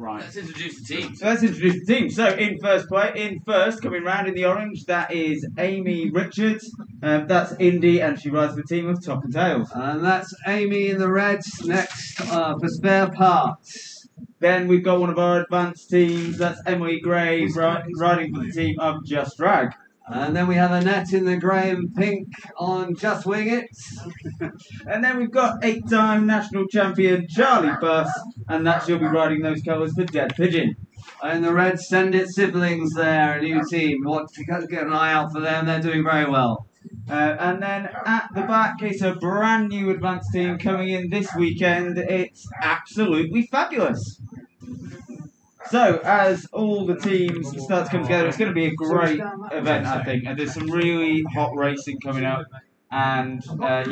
Right. Let's introduce the team. So in first, coming round in the orange, that is Amy Richards. That's Indy, and she rides the team of Top and Tails. And that's Amy in the red next for spare parts. Then we've got one of our advanced teams. That's Emily Gray riding for the team of Just Drag. And then we have Annette in the grey and pink on Just Wing It. And then we've got 8-time national champion Charlie Buss, and that she'll be riding those colours for Dead Pigeon. And the red Send It siblings there, a new team. Get an eye out for them, they're doing very well. And then at the back, it's a brand new advanced team coming in this weekend. It's absolutely fabulous. So, as all the teams start to come together, it's going to be a great event, I think. And there's some really hot racing coming up. And, I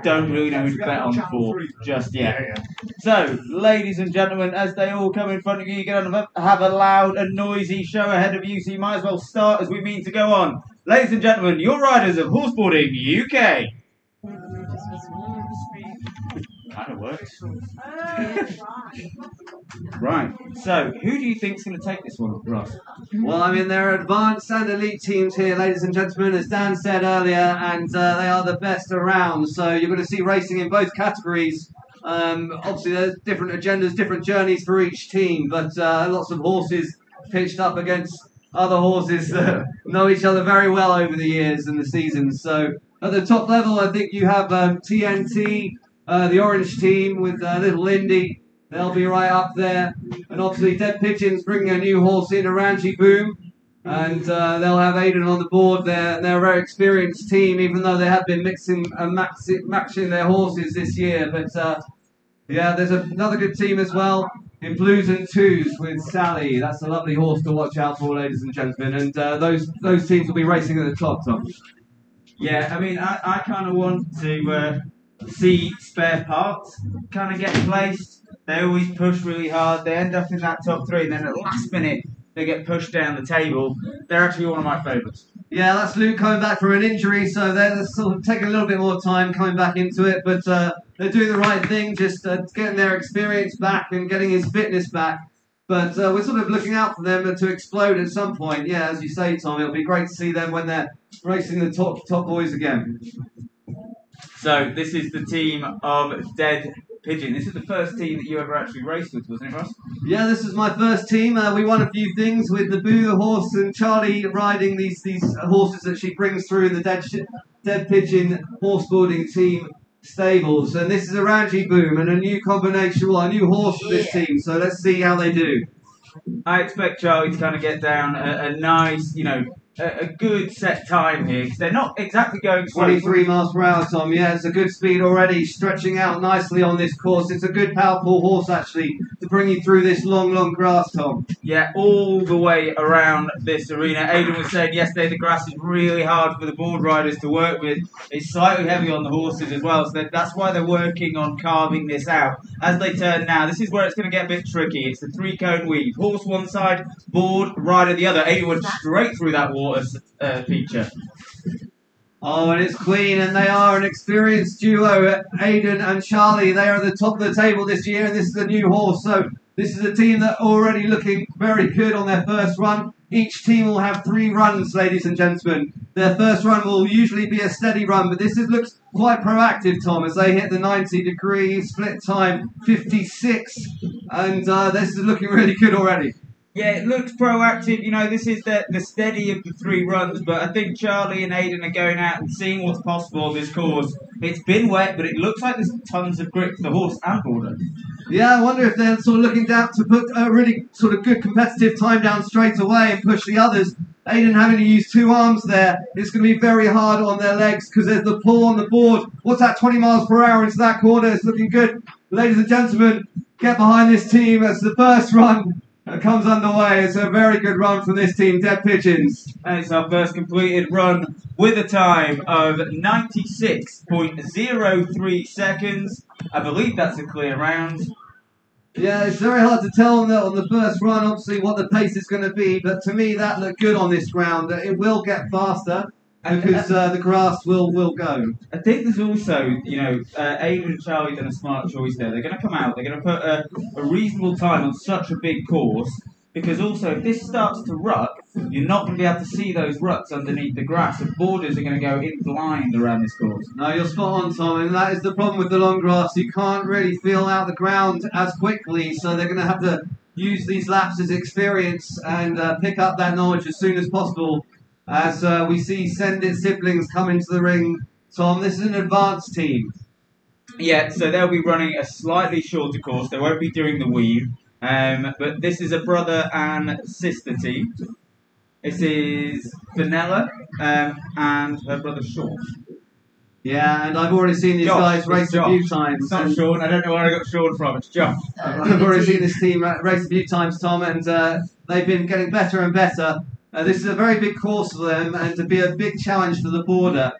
don't really know who to bet on for just yet. So, ladies and gentlemen, as they all come in front of you, you're going to have a loud and noisy show ahead of you, so you might as well start as we mean to go on. Ladies and gentlemen, your riders of Horseboarding UK. Kind of works. Right, so who do you think's going to take this one, Ross? Well, I mean, there are advanced and elite teams here, ladies and gentlemen, as Dan said earlier, and they are the best around. So you're going to see racing in both categories. Obviously, there's different agendas, different journeys for each team, but lots of horses pitched up against other horses that know each other very well over the years and the seasons. So at the top level, I think you have TNT, the orange team with little Indy. They'll be right up there. And obviously Dead Pigeons bringing a new horse in, a Ranji Boom. And they'll have Aidan on the board there. And they're a very experienced team, even though they have been mixing and matching their horses this year. But yeah, there's another good team as well in Blues and Twos with Sally. That's a lovely horse to watch out for, ladies and gentlemen. And those teams will be racing at the top, Tom. Yeah, I mean, I kind of want to see spare parts kind of get placed. They always push really hard. They end up in that top three, and then at the last minute, they get pushed down the table. They're actually one of my favourites. Yeah, that's Luke coming back from an injury, so they're sort of taking a little bit more time coming back into it, but they're doing the right thing, just getting their experience back and getting his fitness back. But we're sort of looking out for them to explode at some point. Yeah, as you say, Tom, it'll be great to see them when they're racing the top boys again. So this is the team of Dead Pigeon. This is the first team that you ever actually raced with, wasn't it, Ross? Yeah, this is my first team. We won a few things with the Boo, the horse, and Charlie riding these horses that she brings through in the Dead Pigeon Horseboarding team stables. And this is a Ranji Boom and a new combination, well, a new horse for this team. So let's see how they do. I expect Charlie to kind of get down a nice, a good set time here, because they're not exactly going slow. 23 miles per hour, Tom. Yeah, it's a good speed already, stretching out nicely on this course. It's a good, powerful horse, actually, to bring you through this long, long grass, Tom. Yeah, all the way around this arena. Aidan was saying yesterday the grass is really hard for the board riders to work with. It's slightly heavy on the horses as well, so that's why they're working on carving this out. As they turn now, this is where it's going to get a bit tricky. It's the three-cone weave. Horse one side, board, rider the other. Aidan went straight through that water feature. Oh, and it's Queen, and they are an experienced duo, Aidan and Charlie. They are at the top of the table this year, and this is a new horse, so this is a team that are already looking very good on their first run. Each team will have 3 runs, ladies and gentlemen. Their first run will usually be a steady run, but this looks quite proactive, Tom, as they hit the 90-degree split time 56, and this is looking really good already. Yeah, it looks proactive. This is the steady of the 3 runs, but I think Charlie and Aidan are going out and seeing what's possible on this course. It's been wet, but it looks like there's tons of grip for the horse and boarder. Yeah, I wonder if they're sort of looking down to put a really sort of good competitive time down straight away and push the others. Aidan having to use 2 arms there. It's going to be very hard on their legs because there's the pull on the board. What's that, 20 miles per hour into that corner? It's looking good. Ladies and gentlemen, get behind this team as the first run comes underway. It's a very good run from this team, Dead Pigeons. And it's our first completed run with a time of 96.03 seconds. I believe that's a clear round. Yeah, it's very hard to tell on the first run, obviously, what the pace is going to be, but to me, that looked good on this ground. It will get faster. because the grass will go. I think there's also, Adrian and Charlie done a smart choice there. They're going to come out, they're going to put a reasonable time on such a big course, because also if this starts to rut, you're not going to be able to see those ruts underneath the grass. The borders are going to go in blind around this course. No, you're spot on, Tom, and that is the problem with the long grass. You can't really feel out the ground as quickly, so they're going to have to use these laps as experience and pick up that knowledge as soon as possible. As we see Send It siblings come into the ring, Tom, this is an advanced team. Yeah, so they'll be running a slightly shorter course. They won't be doing the weave. But this is a brother and sister team. This is Vanilla and her brother Sean. Yeah, and I've already seen these guys race a few times. It's not Sean. I don't know where I got Sean from. It's Josh. I've already seen this team race a few times, Tom, and they've been getting better and better. This is a very big course for them, and to be a big challenge for the border.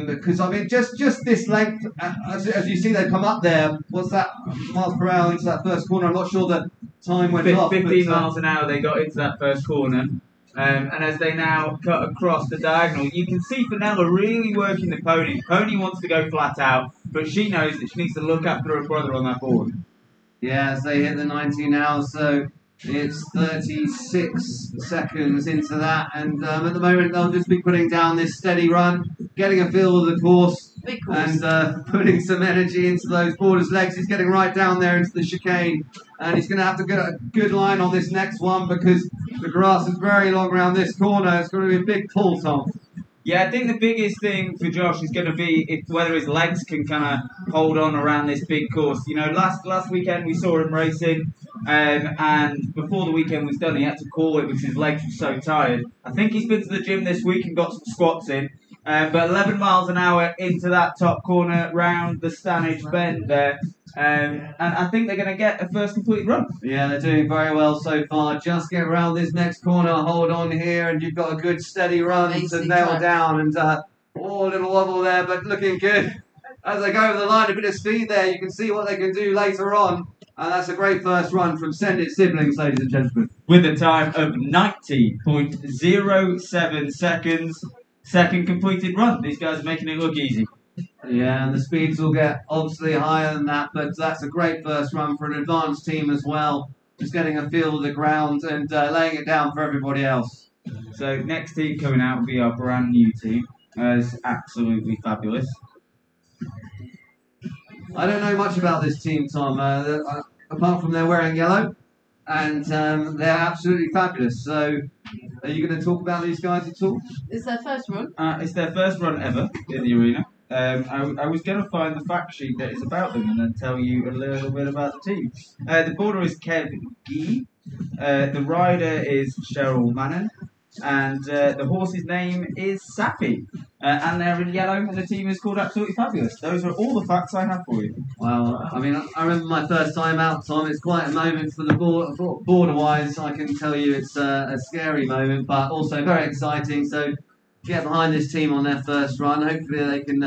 Because I mean, just this length, as you see, they come up there. What's that miles per hour into that first corner? I'm not sure the time went off. 15 miles an hour they got into that first corner. And as they now cut across the diagonal, you can see Fenella really working the pony. Pony wants to go flat out, but she knows that she needs to look after her brother on that board. Yeah, as they hit the 90 now, so it's 36 seconds into that, and at the moment they'll just be putting down this steady run, getting a feel of the course, and putting some energy into those borders legs. He's getting right down there into the chicane, and he's going to have to get a good line on this next one because the grass is very long around this corner. It's going to be a big pull, Tom. Yeah, I think the biggest thing for Josh is going to be whether his legs can kind of hold on around this big course. You know, last weekend we saw him racing, and before the weekend was done, he had to call it because his legs were so tired. I think he's been to the gym this week and got some squats in. But 11 miles an hour into that top corner round the Stanage bend there. And I think they're going to get a first complete run. Yeah, they're doing very well so far. Just get around this next corner, hold on here, and you've got a good steady run to nail down. And a little wobble there, but looking good. As they go over the line, a bit of speed there. You can see what they can do later on. And that's a great first run from Send It siblings, ladies and gentlemen. With a time of 90.07 seconds. Second completed run. These guys are making it look easy. Yeah, and the speeds will get obviously higher than that, but that's a great first run for an advanced team as well. Just getting a feel of the ground and laying it down for everybody else. So next team coming out will be our brand new team. It's absolutely fabulous. I don't know much about this team, Tom, apart from they're wearing yellow, and they're absolutely fabulous. So are you going to talk about these guys at all? It's their first run. It's their first run ever in the arena. I was going to find the fact sheet that is about them and then tell you a little bit about the team. The border is Kevin Gee. The rider is Cheryl Mannon. And the horse's name is Sappy. And they're in yellow, and the team is called Absolutely Fabulous. Those are all the facts I have for you. Well, I mean, I remember my first time out, Tom. It's quite a moment for the border-wise. I can tell you it's a scary moment, but also very exciting. So get behind this team on their first run. Hopefully they can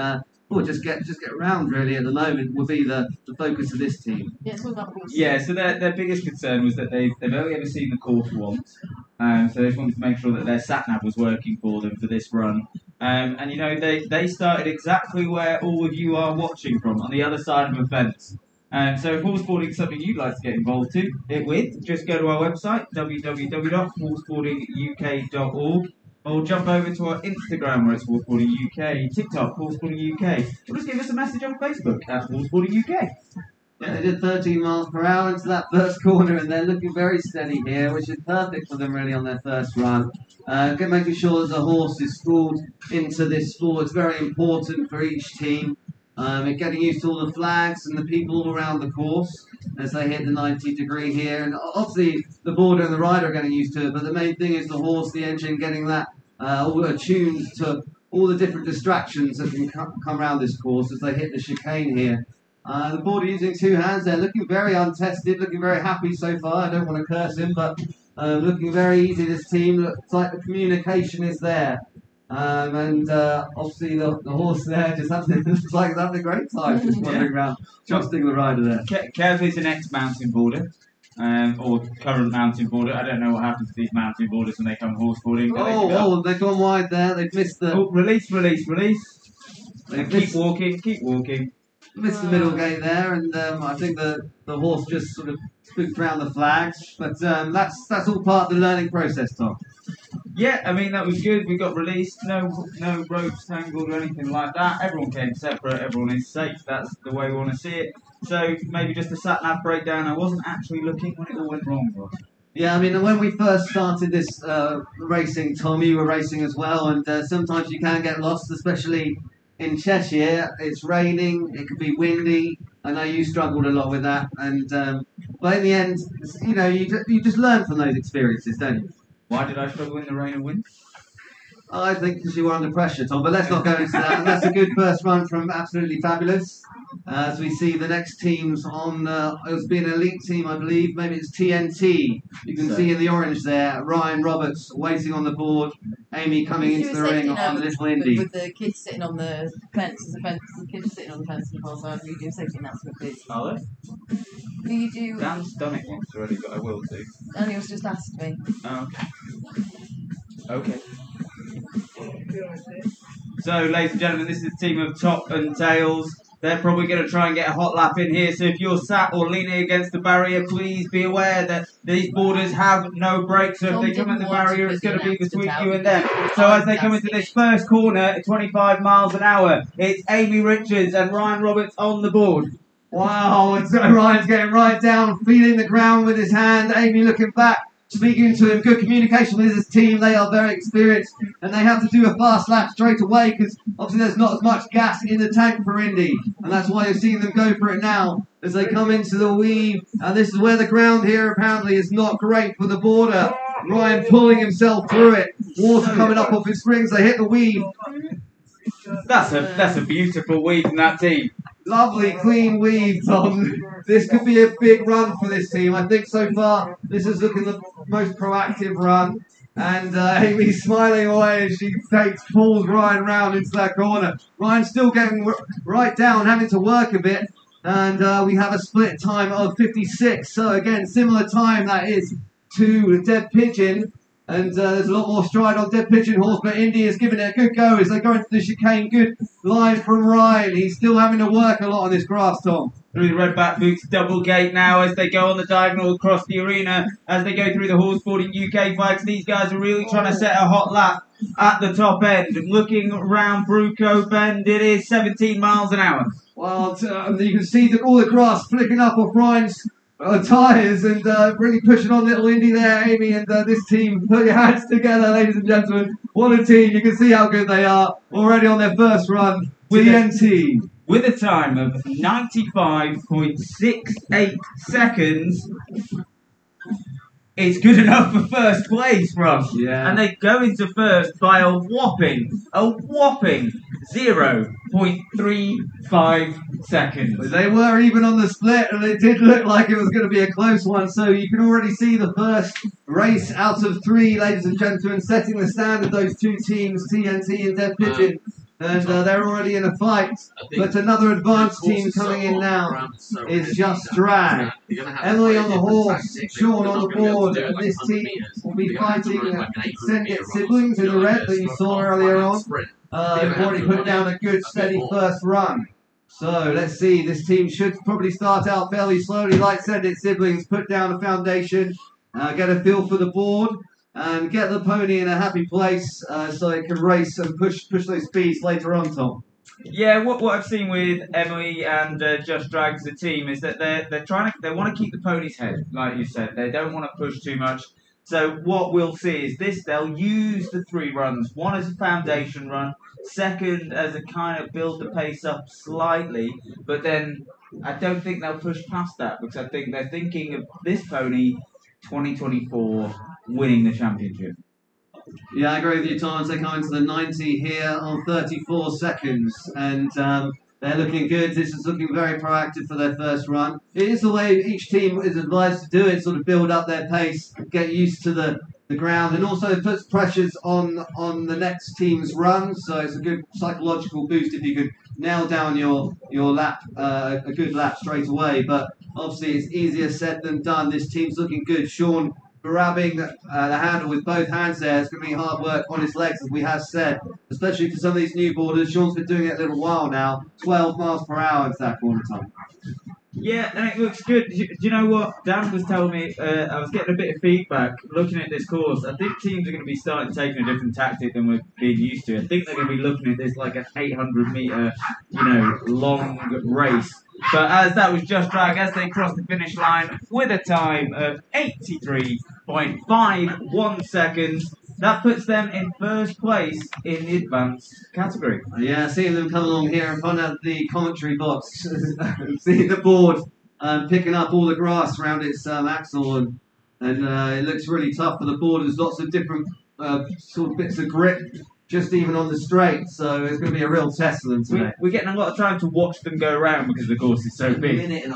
just get around, really, at the moment will be the focus of this team. Yeah, it's all about horses. Yeah, so their biggest concern was that they've only ever seen the course once. So they just wanted to make sure that their sat-nav was working for them for this run. And, you know, they started exactly where all of you are watching from, on the other side of a fence. So if horseboarding is something you'd like to get involved with, just go to our website, www.horseboardinguk.org. Or jump over to our Instagram where it's Horseboarding UK, TikTok, Horseboarding UK, or just give us a message on Facebook at Horseboarding UK. Yeah, they did 13 miles per hour into that first corner, and they're looking very steady here, which is perfect for them really on their first run. Making sure that the horse is schooled into this sport is very important for each team. And getting used to all the flags and the people all around the course as they hit the 90-degree here. And obviously the border and the rider are getting used to it, but the main thing is the horse, the engine, getting that all attuned to all the different distractions that can come around this course as they hit the chicane here. The border using two hands, they're looking very untested, looking very happy so far. I don't want to curse him, but looking very easy, this team. Looks like the communication is there. Obviously the horse there just looks like he's having a great time just wandering around, trusting the rider there. Kev is an ex-mountain boarder. or current mountain boarder. I don't know what happens to these mountain boarders when they come horseboarding. They've gone wide there. They've missed the. Oh, release. They've Keep walking. Missed the middle gate there, and I think the horse just sort of spooked around the flags. But that's all part of the learning process, Tom. Yeah, I mean, that was good. We got released. No ropes tangled or anything like that. Everyone came separate. Everyone is safe. That's the way we want to see it. So maybe just a sat-nav breakdown. I wasn't actually looking when it all went wrong, Ross. Yeah, I mean, when we first started this racing, Tom, you were racing as well, and sometimes you can get lost, especially in Cheshire. It's raining, it could be windy. I know you struggled a lot with that, and but in the end, you know, you just learn from those experiences, don't you? Why did I struggle in the rain and wind? I think because you were under pressure, Tom, but let's not go into that. And that's a good first run from Absolutely Fabulous. As we see the next teams on, it's been an elite team, I believe. Maybe it's TNT. You can see in the orange there, Ryan Roberts waiting on the board. Amy coming into the ring on the little Indy. With the kids sitting on the fence, the kids sitting on the fence and the far side, we do safety announcement, please. Are they? Do you do? Dan's done it once already, but I will do. Daniel's just asked me. Oh, okay. So, ladies and gentlemen, this is a team of top and tails. They're probably going to try and get a hot lap in here. So if you're sat or leaning against the barrier, please be aware that these borders have no brakes. So if they come at the barrier, it's going to be between you and them. So as they come into this first corner at 25 miles an hour, it's Amy Richards and Ryan Roberts on the board. Wow, and so Ryan's getting right down, feeling the ground with his hand. Amy looking back, speaking to him. Good communication with his team. They are very experienced, and they have to do a fast lap straight away because obviously there's not as much gas in the tank for Indy, and that's why you're seeing them go for it now as they come into the weave. And this is where the ground here apparently is not great for the border. Ryan pulling himself through it. Water coming up off his springs. They hit the weave. That's a beautiful weave in that team. Lovely, clean weave, Tom. This could be a big run for this team. I think so far this is looking the most proactive run. And Amy's smiling away as she pulls Ryan round into that corner. Ryan's still getting right down, having to work a bit. And we have a split time of 56. So again, similar time that is to Dead Pigeon. And there's a lot more stride on Dead Pigeon horse, but Indy is giving it a good go as they go into the chicane. Good line from Ryan. He's still having to work a lot on this grass, Tom. Through the red back boots double gate now as they go on the diagonal across the arena. As they go through the Horseboarding UK bikes, these guys are really trying to set a hot lap at the top end. Looking around Bruco Bend, it is 17 miles an hour. Well, you can see all the grass flicking up off Ryan's tyres and really pushing on little Indy there, Amy, and this team. Put your hands together, ladies and gentlemen. What a team. You can see how good they are already on their first run with TNT. With a time of 95.68 seconds. It's good enough for first place, Ross. Yeah. And they go into first by a whopping 0.35 seconds. They were even on the split, and it did look like it was going to be a close one. So you can already see the first race out of 3, ladies and gentlemen, setting the standard. Those two teams, TNT and Dead Pigeon. And they're already in a fight. But another advanced team coming in now is Just Drag. Emily on the horse, Sean on the board, and this team will be fighting Send It Siblings in the red that you saw earlier on. They've already put down a good steady first run. So let's see, this team should probably start out fairly slowly like Send It Siblings, put down a foundation, get a feel for the board, and get the pony in a happy place so it can race and push those speeds later on, Tom. Yeah, what I've seen with Emily and Just Drag as a team is that they want to keep the pony's head, like you said. They don't want to push too much. So what we'll see is this: they'll use the 3 runs. One as a foundation run, second as a kind of build the pace up slightly. But then I don't think they'll push past that because I think they're thinking of this pony 2024 winning the championship. Yeah, I agree with you, Tom. They come into the 90 here on 34 seconds, and they're looking good. This is looking very proactive for their first run. It is the way each team is advised to do it, sort of build up their pace, get used to the ground, and also it puts pressures on the next team's run, so it's a good psychological boost if you could nail down your lap, a good lap straight away. But Obviously, it's easier said than done. This team's looking good. Sean grabbing the handle with both hands there. It's going to be hard work on his legs, as we have said, especially for some of these new boarders. Sean's been doing it a little while now. 12 miles per hour into that corner time. Yeah, and it looks good. Do you know what? Dan was telling me, I was getting a bit of feedback looking at this course. I think teams are going to be starting taking a different tactic than we're being used to. I think they're going to be looking at this like an 800-metre, long race. But as that was just drag, as they crossed the finish line with a time of 83.51 seconds, that puts them in first place in the advanced category. Yeah, seeing them come along here in front of the commentary box, seeing the board picking up all the grass around its axle, and it looks really tough for the board. There's lots of different sort of bits of grip, just even on the straight, so it's going to be a real test for them today. We're getting a lot of time to watch them go around because the course is so big. Minute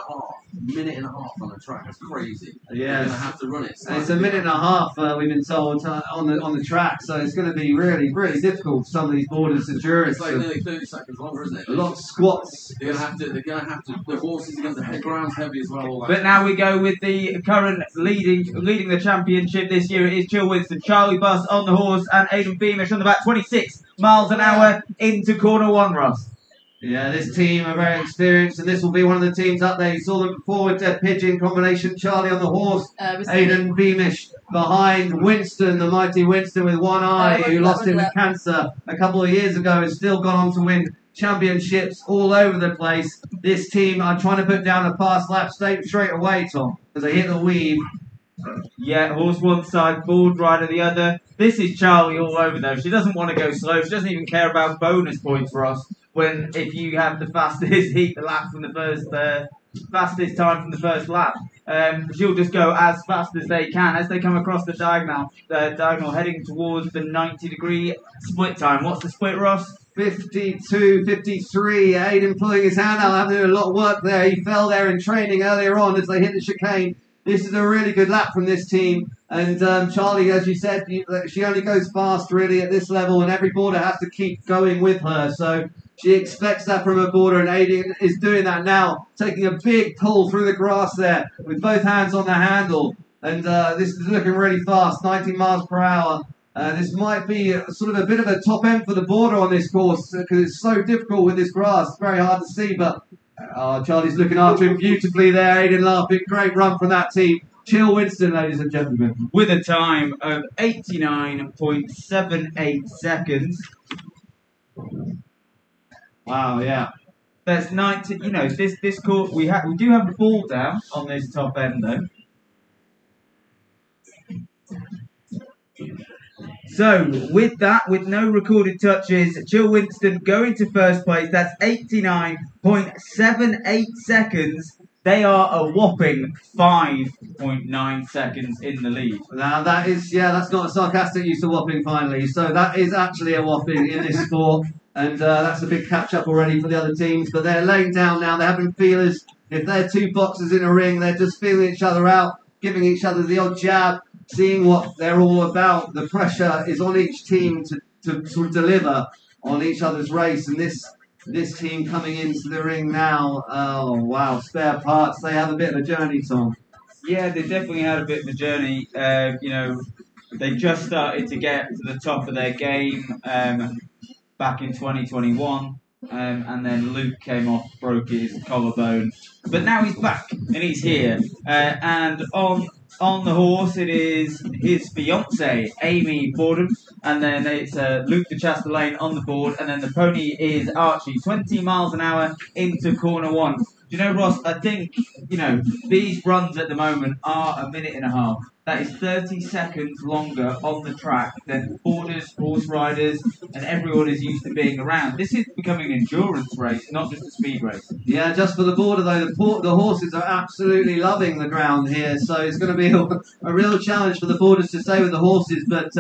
and a half on the track. That's crazy. Yeah, They're going to have to run it. It's a minute and a half. We've been told on the track, so it's going to be really, really difficult for some of these boarders' endurance. It's like nearly 30 seconds longer, isn't it? A lot of squats. They're going to have to. The horses are going to. The ground's heavy as well. All that. But now we go with the current leading the championship this year. It is Jill Winston, Charlie Buss on the horse, and Aidan Beamish on the back. 26 miles an hour into corner one, Ross. Yeah, this team are very experienced, and this will be one of the teams up there. You saw them before with their pigeon combination. Charlie on the horse, Aidan Beamish behind Winston, the mighty Winston with one eye, who lost him to cancer a couple of years ago, has still gone on to win championships all over the place. This team are trying to put down a fast lap straight away, Tom, as they hit the weave. Yeah, horse one side, board rider the other. This is Charlie all over though. She doesn't want to go slow. She doesn't even care about bonus points for us. When if you have the fastest lap from the first fastest time from the first lap, she'll just go as fast as they can as they come across the diagonal heading towards the 90-degree split time. What's the split, Ross? 52-53. Aidan pulling his hand out, having to do a lot of work there. He fell there in training earlier on as they hit the chicane. This is a really good lap from this team. And Charlie, as you said, she only goes fast really at this level, and every boarder has to keep going with her. So she expects that from her boarder, and Aidan is doing that now, taking a big pull through the grass there with both hands on the handle. And this is looking really fast, 19 miles per hour. This might be sort of a bit of a top end for the boarder on this course because it's so difficult with this grass. It's very hard to see, but Charlie's looking after him beautifully there. Aidan laughing. Great run from that team. Jill Winston, ladies and gentlemen. With a time of 89.78 seconds. Wow, yeah. That's 90. This course we do have the ball down on this top end though. So with that, with no recorded touches, Jill Winston going to first place. That's 89.78 seconds. They are a whopping 5.9 seconds in the lead. Now that is, that's not a sarcastic use of whopping finally. So that is actually a whopping in this sport. And that's a big catch-up already for the other teams. But they're laying down now. They're having feelers. If they're two boxers in a ring, they're just feeling each other out, giving each other the odd jab, seeing what they're all about. The pressure is on each team to sort of deliver on each other's race. And this team coming into the ring now, oh, wow, spare parts. They have a bit of a journey, Tom. Yeah, they definitely had a bit of a journey. They just started to get to the top of their game back in 2021. And then Luke came off, broke his collarbone. But now he's back, and he's here. And on the horse, it is his fiancée, Amy Fordham, and then it's Luke de Chastelaine on the board, and then the pony is Archie, 20 miles an hour into corner one. Do you know, Ross, I think, these runs at the moment are a minute and a half. That is 30 seconds longer on the track than boarders, horse riders, and everyone is used to being around. This is becoming an endurance race, not just a speed race. Yeah, just for the boarder, though, the horses are absolutely loving the ground here, so it's going to be a real challenge for the boarders to stay with the horses. But,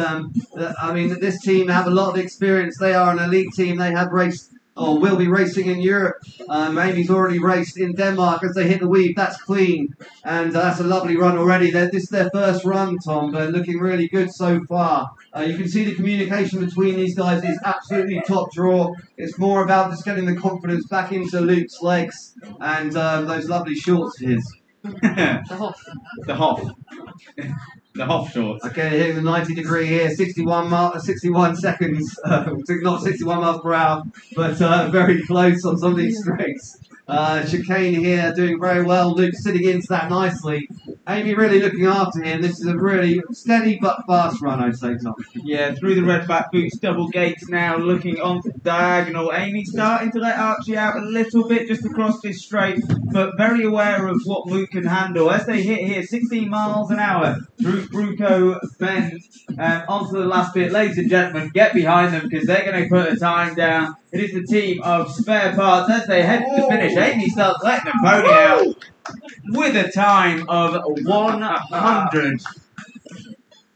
this team have a lot of experience. They are an elite team. They have raced or will be racing in Europe. Amy's already raced in Denmark as they hit the weave. That's clean, and that's a lovely run already. This is their first run, Tom, but looking really good so far. You can see the communication between these guys is absolutely top draw. It's more about just getting the confidence back into Luke's legs and those lovely shorts of his. The Hoff. The Hoff. The Hoff shorts. Okay, hitting the 90-degree here, 61 seconds, not 61 miles per hour, but very close on some of these straights. Chicane here doing very well. Luke sitting into that nicely. Amy really looking after him. This is a really steady but fast run, I'd say, Tom. Yeah, through the red back boots, double gates now, looking onto the diagonal. Amy starting to let Archie out a little bit just across this straight, but very aware of what Luke can handle. As they hit here, 16 miles an hour through Bruco Bend onto the last bit. Ladies and gentlemen, get behind them because they're going to put a time down. It is the team of Spare Parts as they head to the finish. Amy starts letting them pony out with a time of 100.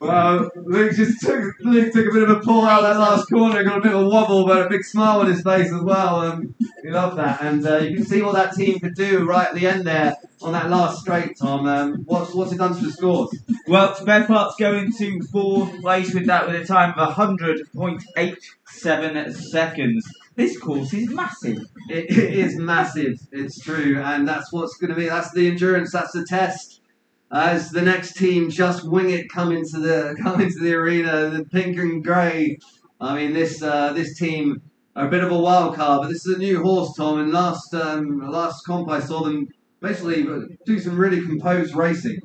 Well, Luke took a bit of a pull out that last corner, got a bit of a wobble, but a big smile on his face as well. We love that, and you can see what that team could do right at the end there on that last straight, Tom. What's it done to the scores? Well, Spare Parts going to 4th place with that with a time of 100.87 seconds. This course is massive. It is massive, it's true, and that's what's going to be, that's the endurance, that's the test. As the next team, Just Wing It, come into the arena, the pink and grey. I mean, this team are a bit of a wild card, but this is a new horse, Tom. And last comp I saw them basically do some really composed racing.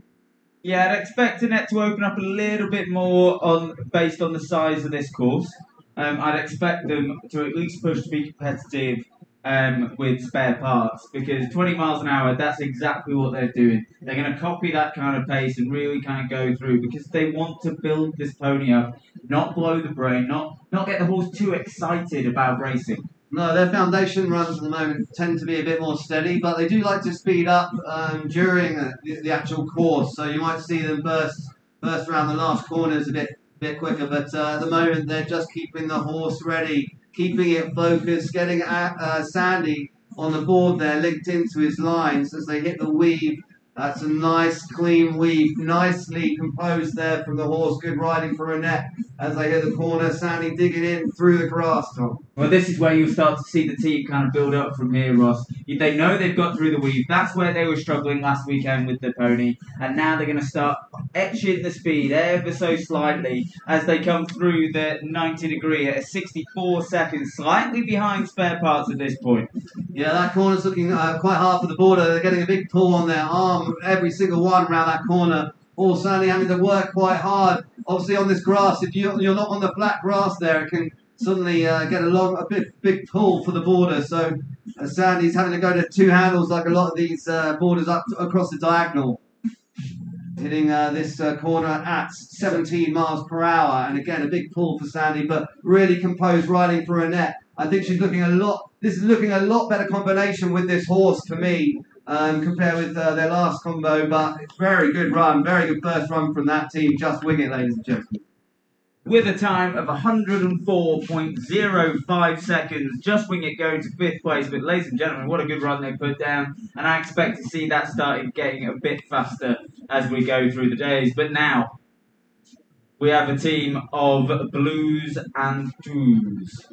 Yeah, I'd expect it to open up a little bit more based on the size of this course. I'd expect them to at least push to be competitive with Spare Parts because 20 miles an hour, that's exactly what they're doing. They're going to copy that kind of pace and really kind of go through because they want to build this pony up, not blow the brain, not get the horse too excited about racing. No, their foundation runs at the moment tend to be a bit more steady, but they do like to speed up during the actual course. So you might see them burst around the last corners a bit quicker, but at the moment they're just keeping the horse ready, keeping it focused, getting Sandy on the board there, linked into his lines as they hit the weave. That's a nice, clean weave, nicely composed there from the horse. Good riding for Annette as they hit the corner. Sandy digging in through the grass, Tom. Well, this is where you'll start to see the team kind of build up from here, Ross. They know they've got through the weave. That's where they were struggling last weekend with the pony. And now they're going to start etching the speed ever so slightly as they come through the 90-degree at 64 seconds, slightly behind Spare Parts at this point. Yeah, that corner's looking quite hard for the border. They're getting a big pull on their arm, every single one around that corner. All Sandy having to work quite hard. Obviously on this grass, if you're not on the flat grass there, it can suddenly get a big pull for the border. So Sandy's having to go to two handles like a lot of these borders up across the diagonal. Hitting this corner at 17 miles per hour. And again, a big pull for Sandy, but really composed riding for Annette. I think she's looking this is looking a lot better combination with this horse for me. Compared with their last combo, but it's very good run, very good first run from that team. Just Wing It, ladies and gentlemen. With a time of 104.05 seconds, Just Wing It going to 5th place. But ladies and gentlemen, what a good run they put down. And I expect to see that starting getting a bit faster as we go through the days. But now, we have a team of Blues and Twos.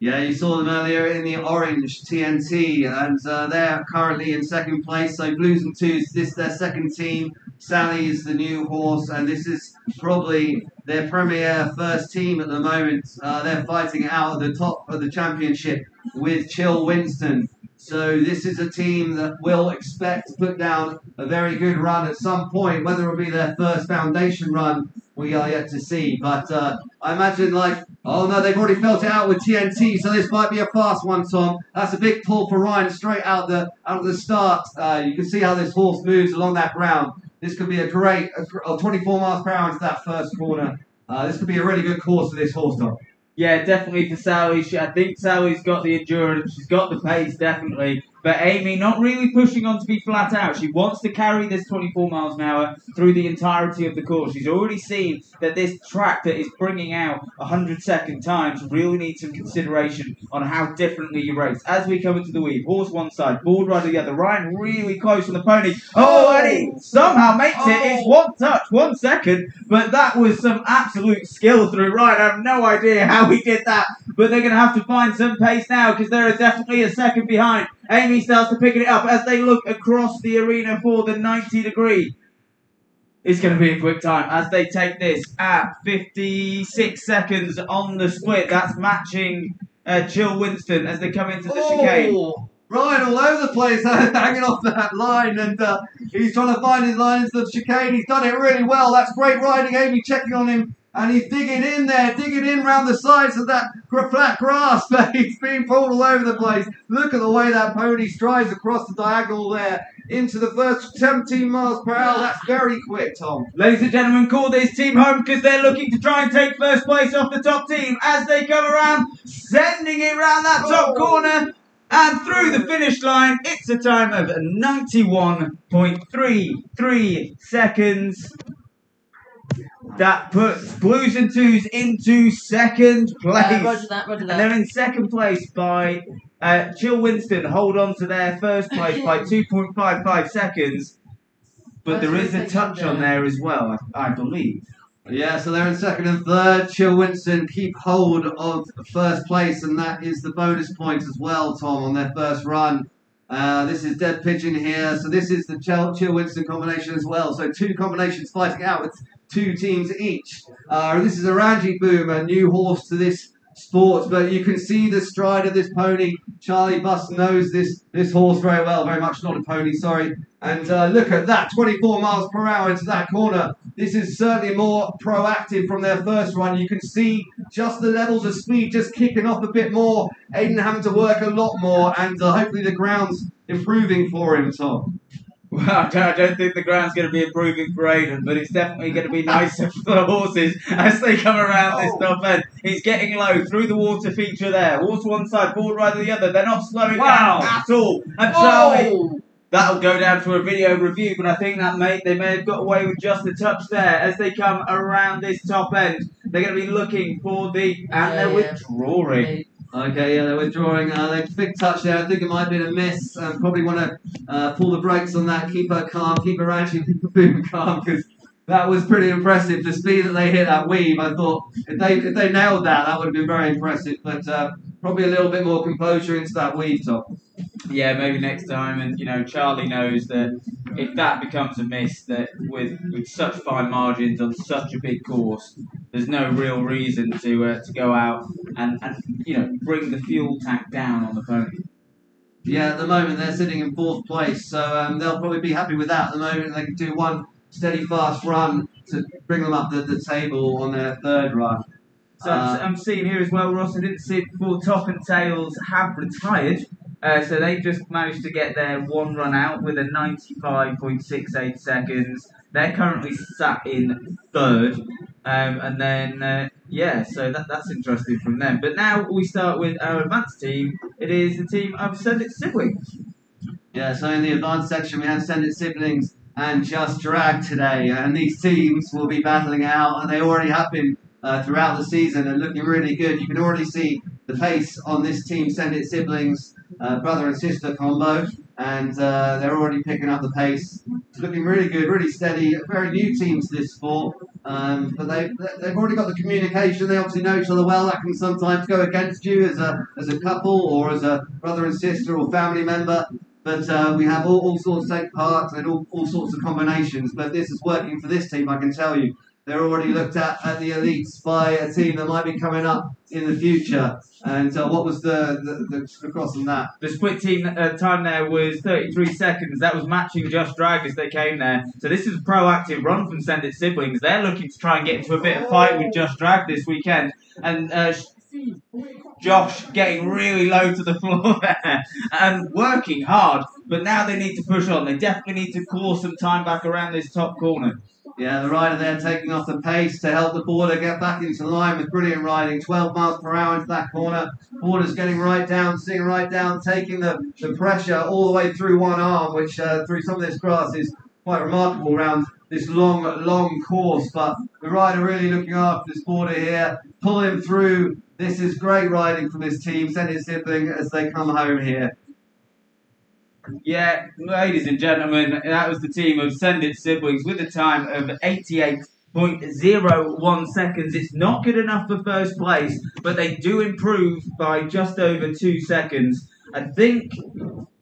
Yeah, you saw them earlier in the orange TNT, and they're currently in 2nd place. So Blues and Twos, this is their 2nd team. Sally is the new horse, and this is probably their premier first team at the moment. They're fighting out at the top of the championship with Chill Winston. So this is a team that will expect to put down a very good run at some point. Whether it will be their first foundation run, we are yet to see. But I imagine oh no, they've already felt it out with TNT, so this might be a fast one, Tom. That's a big pull for Ryan straight out the start. You can see how this horse moves along that ground. This could be a great 24 miles per hour into that first corner. This could be a really good course for this horse, Tom. Yeah, definitely for Sally. I think Sally's got the endurance. She's got the pace, definitely. But Amy not really pushing on to be flat out. She wants to carry this 24 miles an hour through the entirety of the course. She's already seen that this track that is bringing out 100-second times really needs some consideration on how differently you race. As we come into the weave, horse one side, board rider the other. Ryan really close on the pony. Oh, and he somehow makes it. It's one touch, 1 second. But that was some absolute skill through Ryan. I have no idea how he did that. but they're going to have to find some pace now because they're definitely a second behind. Amy starts to pick it up as they look across the arena for the 90-degree. It's going to be a quick time as they take this at 56 seconds on the split. That's matching Jill Winston as they come into the chicane. Ryan all over the place, hanging off that line, and he's trying to find his line into the chicane. He's done it really well. That's great riding. Amy checking on him, and he's digging in there, digging in round the sides of that flat grass, but he's being pulled all over the place. Look at the way that pony strides across the diagonal there into the first 17 miles per hour. That's very quick, Tom. Ladies and gentlemen, call this team home because they're looking to try and take first place off the top team as they come around, sending it round that top corner. And through the finish line, it's a time of 91.33 seconds. That puts Blues and Twos into second place. Roger that. And they're in second place by Jill Winston. Hold on to their first place by 2.55 seconds. But there is a touch on there as well, I believe. Yeah, so they're in second and third. Jill Winston keep hold of first place, and that is the bonus points as well, Tom, on their first run. This is Dead Pigeon here, so this is the Jill Winston combination as well. So two combinations fighting out with two teams each. This is a Ranji Boom, a new horse to this sport, but you can see the stride of this pony. Charlie Buss knows this horse very well, very much not a pony, sorry. And look at that, 24 miles per hour into that corner. This is certainly more proactive from their first run. You can see just the levels of speed just kicking off a bit more. Aiden having to work a lot more, and hopefully the ground's improving for him, Tom. Well, I don't think the ground's going to be improving for Aiden, but it's definitely going to be nicer for the horses as they come around this top end. He's getting low through the water feature there. Water one side, board rider the other. They're not slowing down at all. And Charlie, that'll go down to a video review, but I think that they may have got away with just a touch there as they come around this top end. They're going to be looking for they're withdrawing. Okay, yeah, they're withdrawing. They big touch there. I think it might have been a miss. Probably want to pull the brakes on that. Keep her calm. Keep her actually boom calm, because that was pretty impressive. The speed that they hit that weave, I thought if they nailed that, that would have been very impressive. But probably a little bit more composure into that weave, Tom. Yeah, maybe next time. And Charlie knows that if that becomes a miss, that with such fine margins on such a big course, there's no real reason to go out and bring the fuel tank down on the pony. Yeah, at the moment they're sitting in fourth place, so they'll probably be happy with that. At the moment they can do one steady fast run to bring them up the table on their third run. So I'm seeing here as well, Ross, I didn't see it before, Top and Tails have retired. So they just managed to get their one run out with a 95.68 seconds. They're currently sat in third. And then, so that's interesting from them. But now we start with our advanced team. It is the team of Send It Siblings. Yeah, so in the advanced section we have Send It Siblings and Just Drag today. And these teams will be battling out, and they already have been throughout the season and looking really good. You can already see the pace on this team, Send It Siblings, brother and sister combo, and they're already picking up the pace. It's looking really good, really steady. A very new team to this sport, but they've already got the communication. They obviously know each other well. That can sometimes go against you as a couple or as a brother and sister or family member. But we have all sorts of take part and all sorts of combinations. But this is working for this team, I can tell you. They're already looked at the elites by a team that might be coming up in the future. And what was the cross on that? The split team time there was 33 seconds. That was matching Just Drag as they came there. So this is a proactive run from Send It Siblings. They're looking to try and get into a bit of fight with Just Drag this weekend. And Josh getting really low to the floor there and working hard. But now they need to push on. They definitely need to claw some time back around this top corner. Yeah, the rider there taking off the pace to help the border get back into line with brilliant riding. 12 miles per hour into that corner. Border's getting right down, sitting right down, taking the pressure all the way through one arm, which through some of this grass is quite remarkable around this long course. But the rider really looking after this border here, pulling through. This is great riding from this team, Send It Sibling, as they come home here. Yeah, ladies and gentlemen, that was the team of Send It Siblings with a time of 88 0.01 seconds. It's not good enough for first place, but they do improve by just over 2 seconds. I think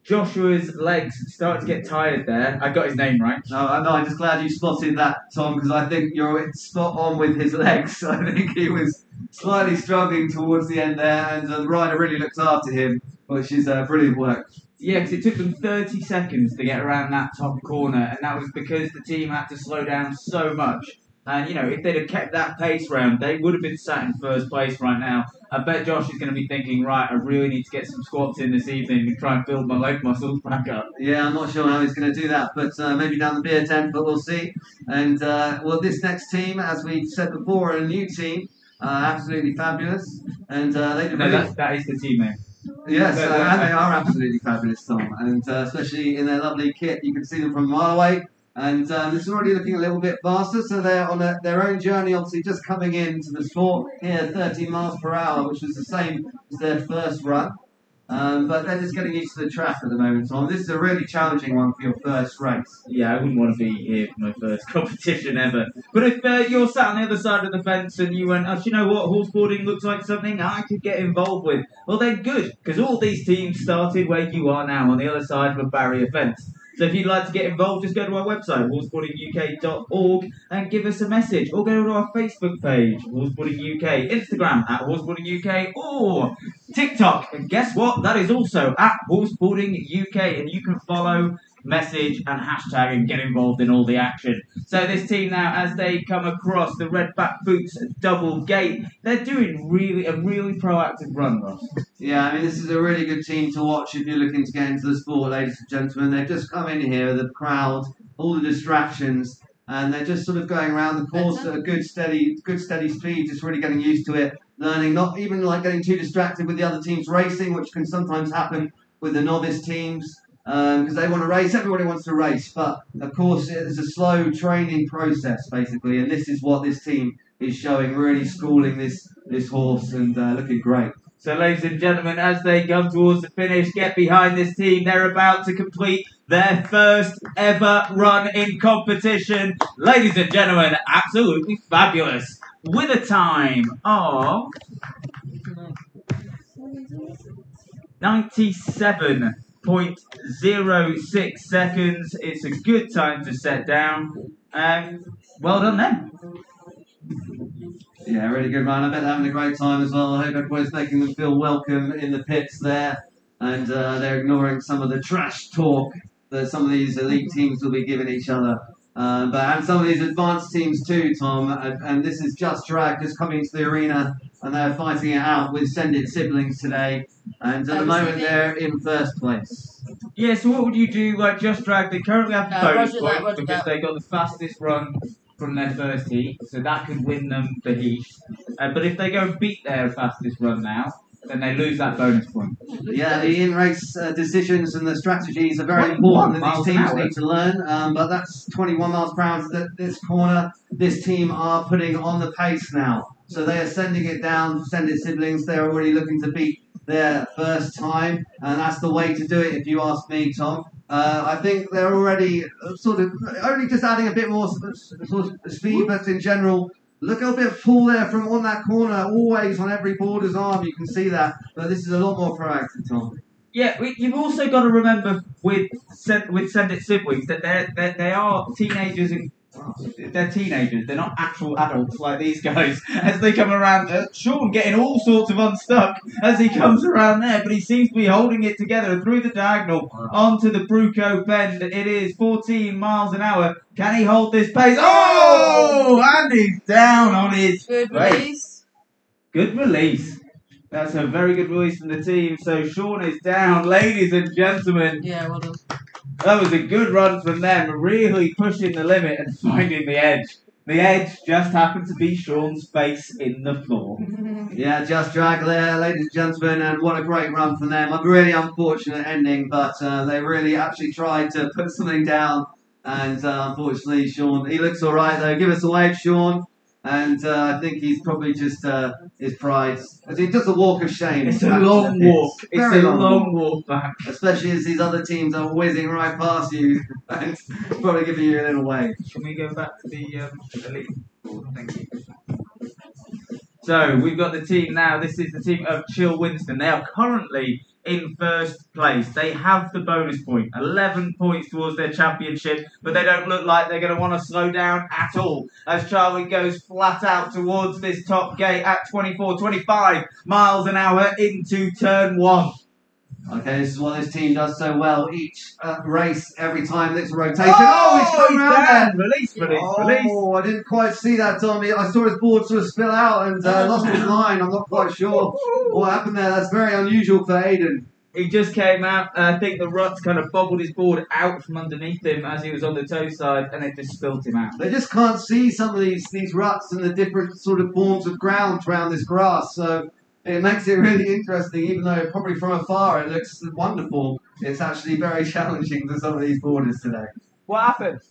Joshua's legs start to get tired there. I got his name right. No, I'm just glad you spotted that, Tom, because I think you're spot on with his legs. I think he was slightly struggling towards the end there, and the rider really looked after him, which is brilliant work. Yeah, because it took them 30 seconds to get around that top corner, and that was because the team had to slow down so much. And, you know, if they'd have kept that pace round, they would have been sat in first place right now. I bet Josh is going to be thinking, right, I really need to get some squats in this evening and try and build my leg muscles back up. Yeah, I'm not sure how he's going to do that, but maybe down the beer tent, but we'll see. And, well, this next team, as we said before, are a new team, absolutely fabulous. And they No, that is the team name. Yes, and they are absolutely fabulous, Tom. And especially in their lovely kit, you can see them from a mile away. And this is already looking a little bit faster, so they're on their own journey, obviously just coming into the sport here, 13 miles per hour, which is the same as their first run. But they're just getting used to the track at the moment, Tom. This is a really challenging one for your first race. Yeah, I wouldn't want to be here for my first competition ever. But if you're sat on the other side of the fence and you went, oh, do you know what, horseboarding looks like something I could get involved with, well then good, because all these teams started where you are now, on the other side of a barrier fence. So if you'd like to get involved, just go to our website, horseboardinguk.org, and give us a message. Or go to our Facebook page, Horseboarding UK, Instagram at Horseboarding UK, or TikTok. And guess what? That is also at Horseboarding UK. And you can follow, message, and hashtag and get involved in all the action. So this team now, as they come across the red back boots double gate, they're doing a really proactive run, Ross. Yeah, I mean, this is a really good team to watch if you're looking to get into the sport, ladies and gentlemen. They've just come in here, the crowd, all the distractions, and they're just sort of going around the course at a good steady speed, just really getting used to it, learning, not even like getting too distracted with the other teams racing, which can sometimes happen with the novice teams, because they want to race, everybody wants to race, but of course it's a slow training process, basically, and this is what this team is showing, really schooling this horse and looking great. So, ladies and gentlemen, as they come towards the finish, get behind this team. They're about to complete their first ever run in competition. Ladies and gentlemen, absolutely fabulous. With a time of 97.06 seconds. It's a good time to set down. Well done then. Yeah, really good run. I bet they're having a great time as well. I hope everybody's making them feel welcome in the pits there. And they're ignoring some of the trash talk that some of these elite teams will be giving each other. And some of these advanced teams too, Tom. And this is Just Drag just coming into the arena. And they're fighting it out with Send It siblings today. And at the moment, they're in first place. Yeah, so what would you do, like Just Drag? They currently have the bonus point because they got the fastest run from their first heat, so that could win them the heat. But if they go and beat their fastest run now, then they lose that bonus point. Yeah, the in-race decisions and the strategies are very important that these teams need to learn. But that's 21 miles per hour that this corner. This team are putting on the pace now. So they are sending it down, Send It siblings. They're already looking to beat their first time. And that's the way to do it, if you ask me, Tom. I think they're already sort of only just adding a bit more sort of speed, but in general, look a bit of pull there from on that corner, always on every boarder's arm, you can see that. But this is a lot more proactive, Tom. Yeah, you've also got to remember with Send It siblings that they are teenagers and they're teenagers. They're not actual adults like these guys. As they come around, Sean getting all sorts of unstuck as he comes around there, but he seems to be holding it together through the diagonal onto the Bruco bend. It is 14 miles an hour. Can he hold this pace? Oh, and he's down on his Good face. release. Good release. That's a very good release from the team. So Sean is down, ladies and gentlemen. Yeah, well done. That was a good run from them, really pushing the limit and finding the edge. The edge just happened to be Sean's face in the floor. Yeah, Just Drag there, ladies and gentlemen, and what a great run from them. A really unfortunate ending, but they really actually tried to put something down, and unfortunately, Sean, he looks all right though. Give us a wave, Sean. And I think he's probably just his pride. As he does a walk of shame. It's a back to long the walk. pits. It's Very a long long walk. walk back. Especially as these other teams are whizzing right past you and probably giving you a little wave. Can we go back to the elite board? Thank you. So we've got the team now. This is the team of Chill Winston. They are currently in first place. They have the bonus point, 11 points towards their championship, but they don't look like they're going to want to slow down at all as Charlie goes flat out towards this top gate at 25 miles an hour into turn 1. Okay, this is what this team does so well. Each race, every time it's a rotation. Oh, he's coming around there. Release. Oh, I didn't quite see that, Tommy. I saw his board sort of spill out and lost his line. I'm not quite sure what happened there. That's very unusual for Aiden. He just came out. I think the ruts kind of bobbled his board out from underneath him as he was on the toe side, and it just spilt him out. They just can't see some of these ruts and the different sort of forms of ground around this grass. So it makes it really interesting, even though probably from afar it looks wonderful. It's actually very challenging for some of these borders today. What happened?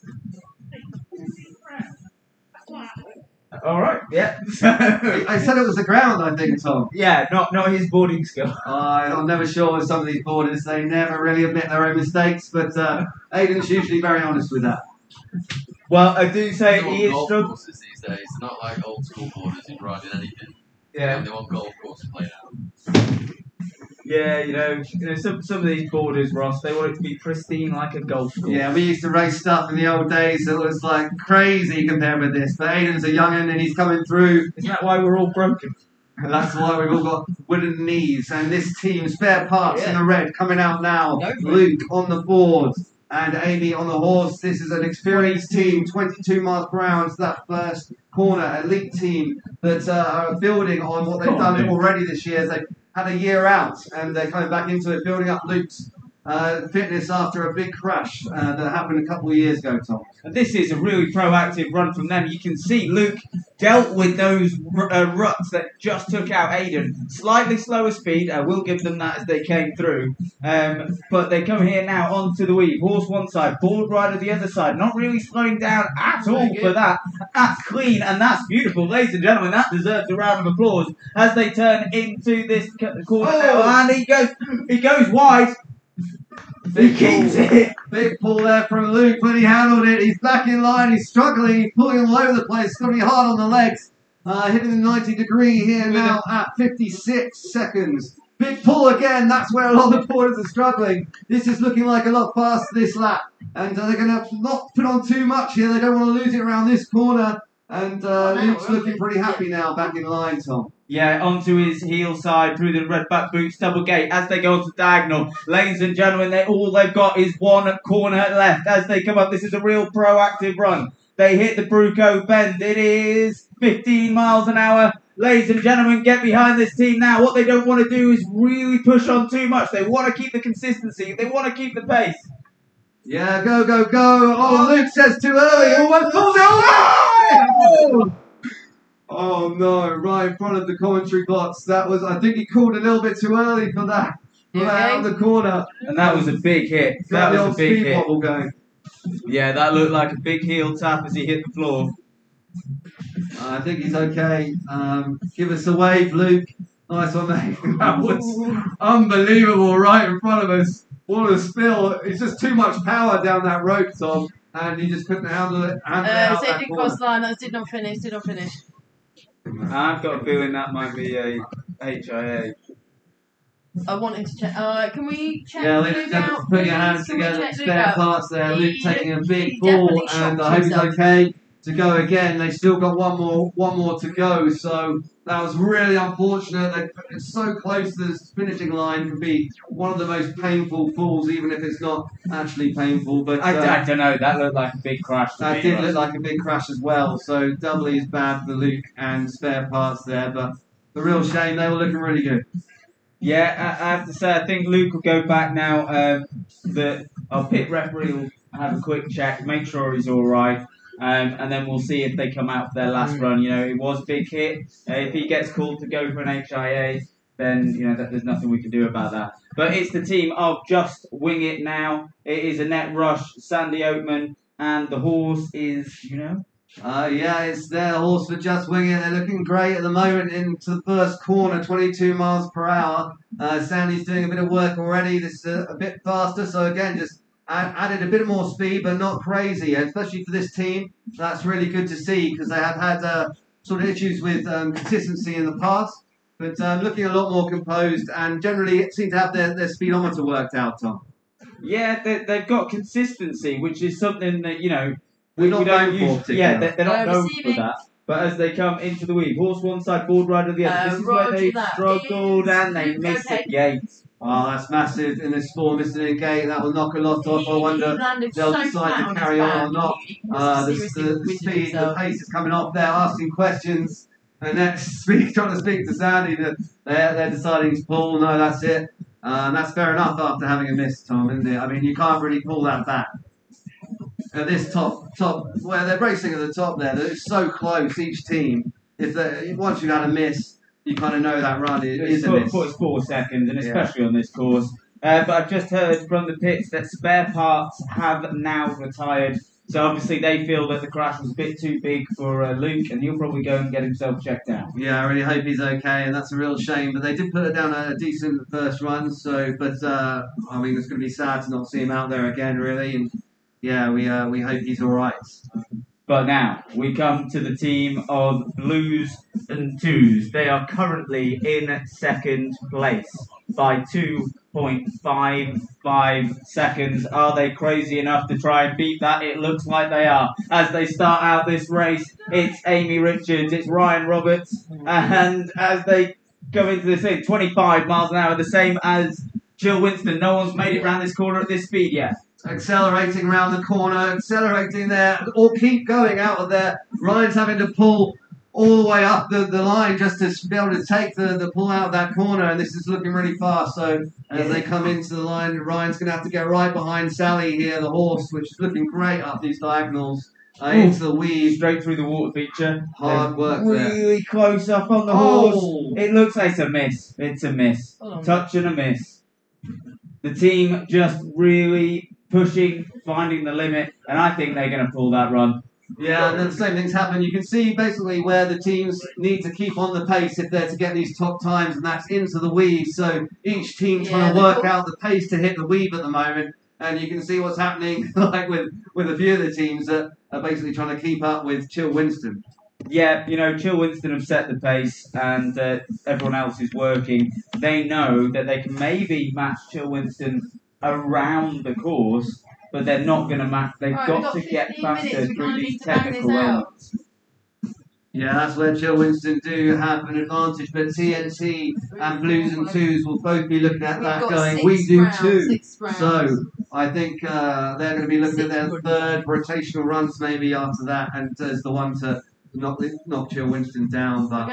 All right, yeah. I said it was the ground, I think, Tom. Yeah, not his boarding skill. I'm never sure with some of these borders. They never really admit their own mistakes, but Aiden's usually very honest with that. Well, I do say They he is want golf struggling. courses these days, not like old school borders you can ride in anything. Yeah. They want golf courses played out. Yeah, you know some of these borders, Ross, they want it to be pristine like a golf course. Yeah, we used to race stuff in the old days that was like crazy compared with this. But Aiden's a young'un and he's coming through. Isn't that why we're all broken? And that's why we've all got wooden knees. And this team, spare parts in the red, coming out now. Luke on the board and Amy on the horse. This is an experienced team, 22 miles per hour into that first corner. Elite team that are building on what they've done already this year. They've had a year out and they're coming back into it, building up Luke's fitness after a big crash that happened a couple of years ago, Tom. And this is a really proactive run from them. You can see Luke dealt with those ruts that just took out Aiden. Slightly slower speed, I will give them that as they came through. But they come here now onto the weave. Horse one side, board rider the other side. Not really slowing down at all for that. That's clean and that's beautiful. Ladies and gentlemen, that deserves a round of applause as they turn into this corner now. And he goes wide. He keeps it. Big pull there from Luke, but he handled it. He's back in line. He's struggling. He's pulling all over the place. It's going to be hard on the legs. Hitting the 90 degree here now at 56 seconds. Big pull again. That's where a lot of the boarders are struggling. This is looking like a lot faster this lap. And they're going to not put on too much here. They don't want to lose it around this corner. And Luke's looking pretty happy now, back in line, Tom. Yeah, onto his heel side through the red back boots, double gate as they go onto diagonal. Ladies and gentlemen, they've got is one corner left as they come up. This is a real proactive run. They hit the Bruco bend. It is 15 miles an hour. Ladies and gentlemen, get behind this team now. What they don't want to do is really push on too much. They want to keep the consistency. They want to keep the pace. Yeah, go, go, go. Oh, Luke says too early. Almost pulled it. Oh no, right in front of the commentary box. That was, I think he called a little bit too early for that. Out of the corner. And that was a big hit. That was a big hit. Going. Yeah, that looked like a big heel tap as he hit the floor. I think he's okay. Give us a wave, Luke. Nice one, mate. That was unbelievable right in front of us. What a spill. It's just too much power down that rope, Tom. And he just couldn't handle it. So it did cross line. That did not finish. I've got a feeling that might be a HIA. I wanted to check. Can we check? Yeah, Luke let's out, put your please? hands Can we together. check Luke Spare out? parts there. Luke taking a big He ball, definitely and shocked I hope he's himself. okay to go again. They've still got one more to go. So that was really unfortunate. They're so close to the finishing line. Could be one of the most painful falls, even if it's not actually painful. But I don't know. That looked like a big crash. that did look like a big crash as well. So doubly as bad for Luke and spare parts there. But the real shame, they were looking really good. Yeah, I have to say, I think Luke will go back now. Our pit referee will have a quick check, make sure he's all right, and then we'll see if they come out for their last run. You know, it was a big hit. If he gets called to go for an HIA, then you know there's nothing we can do about that. But it's the team of Just Wing It now. It is Annette Rush, Sandy Oatman, and the horse is Yeah, it's their horse for Just Wing It. They're looking great at the moment into the first corner, 22 miles per hour. Sandy's doing a bit of work already. This is a bit faster, so again, just added a bit more speed, but not crazy. Especially for this team, that's really good to see because they have had sort of issues with consistency in the past. But looking a lot more composed and generally seem to have their speedometer worked out, Tom. Yeah, they've got consistency, which is something that, We're not we don't known for use. Yeah, they're not known for Receiving. that. But as they come into the weave, horse one side, forward rider the other. This is where Roger they that. struggled and they Is missed okay. the gate. Oh, that's massive in this form, missing a gate. That will knock a lot off. I wonder He landed they'll so decide flat to on carry his on or back. not. He was seriously The winded speed, the himself. pace is coming off. They're asking questions. And next, trying to speak to Sandy. They're deciding to pull. No, that's it. That's fair enough after having a miss, Tom, isn't it? I mean, you can't really pull that back. At this top, where they're racing at the top there, they're so close, each team. Once you've had a miss, you kind of know that run is a miss. It's 4 seconds, and especially on this course. But I've just heard from the pits that spare parts have now retired. So obviously they feel that the crash was a bit too big for Luke, and he'll probably go and get himself checked out. Yeah, I really hope he's okay, and that's a real shame. But they did put it down a decent first run, I mean, it's going to be sad to not see him out there again, really. And yeah, we hope he's all right. But now we come to the team of Blues and Twos. They are currently in second place by 2.55 seconds. Are they crazy enough to try and beat that? It looks like they are. As they start out this race, it's Amy Richards, it's Ryan Roberts, and as they go into this thing, 25 miles an hour, the same as Jill Winston. No one's made it round this corner at this speed yet. Accelerating around the corner, accelerating there, or keep going out of there. Ryan's having to pull all the way up the line just to be able to take the pull out of that corner, and this is looking really fast. So as they come into the line, Ryan's going to have to go right behind Sally here, the horse, which is looking great up these diagonals into the weave. Straight through the water feature. Hard work there. Really close up on the horse. It looks like it's a miss. It's a miss. Touch and a miss. The team just really pushing, finding the limit, and I think they're going to pull that run. Yeah, and then the same things happen. You can see basically where the teams need to keep on the pace if they're to get these top times, and that's into the weave. So each team trying to work out the pace to hit the weave at the moment, and you can see what's happening like with a few of the teams that are basically trying to keep up with Chill Winston. Yeah, Chill Winston have set the pace, and everyone else is working. They know that they can maybe match Chill Winston around the course, but they're not going to match. They've got to get faster through these technical elements. Yeah, that's where Chill Winston do have an advantage, but TNT and Blues and Twos will both be looking at that going, we do too. So I think they're going to be looking at their third rotational runs maybe after that, and as the one to knock Chill Winston down. But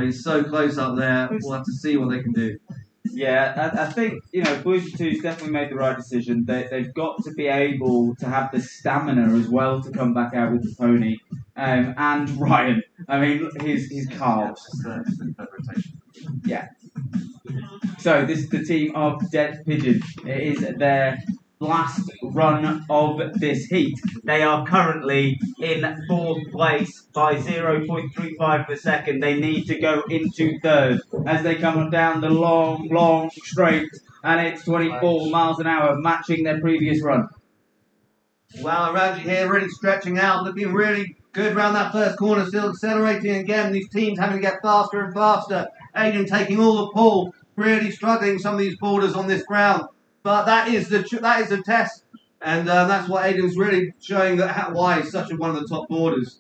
he's so close up there, we'll have to see what they can do. Yeah, I think, Blues and Twos definitely made the right decision. They've got to be able to have the stamina as well to come back out with the pony. And Ryan, I mean, his calves. Yeah. So this is the team of Dead Pigeon. It is their last run of this heat. They are currently in fourth place by 0.35 per second. They need to go into third as they come down the long straight, and it's 24 miles an hour, matching their previous run. Wow, Ramsey here really stretching out, looking really good around that first corner, still accelerating again. These teams having to get faster and faster. Aiden taking all the pull, really struggling some of these borders on this ground. But that is the test, and that's what Aiden's really showing why he's such one of the top boarders.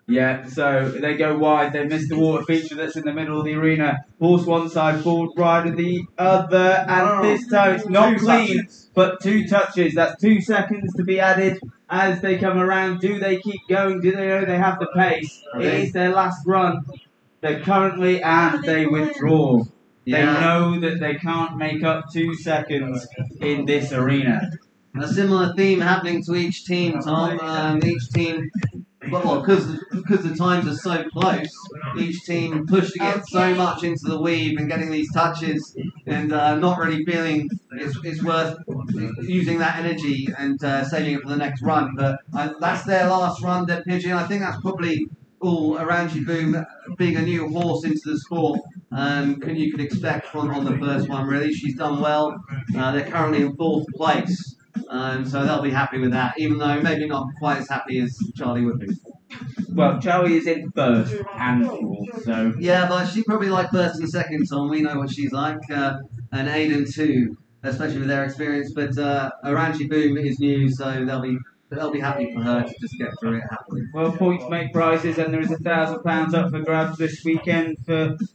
Yeah, so they go wide. They miss the water feature that's in the middle of the arena. Horse one side, forward rider the other, and this time it's not clean, but 2 touches. That's 2 seconds to be added as they come around. Do they keep going? Do they know they have the pace? It is their last run. They're currently, and they withdraw. Yeah. They know that they can't make up 2 seconds in this arena. A similar theme happening to each team, Tom. Each team, because the times are so close, each team pushing it so much into the weave and getting these touches and not really feeling it's worth using that energy and saving it for the next run. But that's their last run, their pigeon. I think that's probably all Aranji Boom being a new horse into the sport. You could expect from on the first one. Really, she's done well. They're currently in 4th place, so they'll be happy with that. Even though maybe not quite as happy as Charlie would be. Well, Charlie is in 1st and 4th, so... Yeah, but she probably like 1st and 2nd, Tom. We know what she's like. And Aiden too, especially with their experience. But Aranji Boom is new, so they'll be happy for her to just get through it happily. Well, points make prizes, and there is £1,000 up for grabs this weekend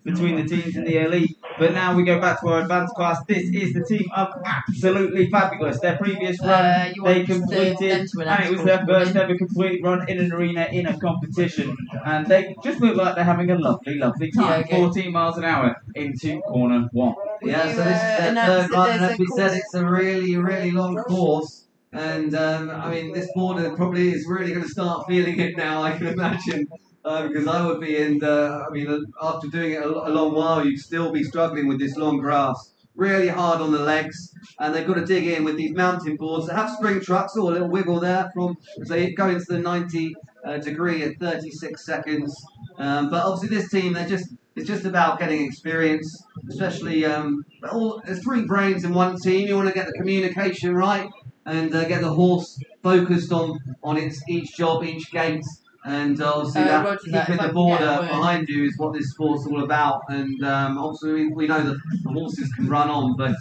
between the teams in the elite. But now we go back to our advanced class. This is the team of Absolutely Fabulous. Their previous run, they completed, and it was their first ever complete run in an arena in a competition. And they just look like they're having a lovely, lovely time. 14 miles an hour into corner 1. Yeah, so this is their third run, and as we said, it's a really, really long course. And I mean, this border probably is really going to start feeling it now, I can imagine. Because I would be after doing it a long while, you'd still be struggling with this long grass. Really hard on the legs, and they've got to dig in with these mountain boards. They have spring trucks, or a little wiggle there so you go into the 90 degree at 36 seconds. But obviously this team, it's just about getting experience, especially there's 3 brains in one team. You want to get the communication right and get the horse focused on each job, each gate. And obviously keeping the border behind you is what this sport's all about. And obviously we know that the horses can run on, but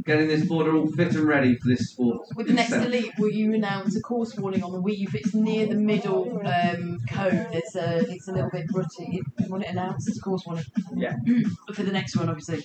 getting this border all fit and ready for this sport. With the next elite, will you announce a course warning on the wheel? If it's near the middle cone, it's a little bit rutty. You want it announced as a course warning? Yeah. For the next one, obviously.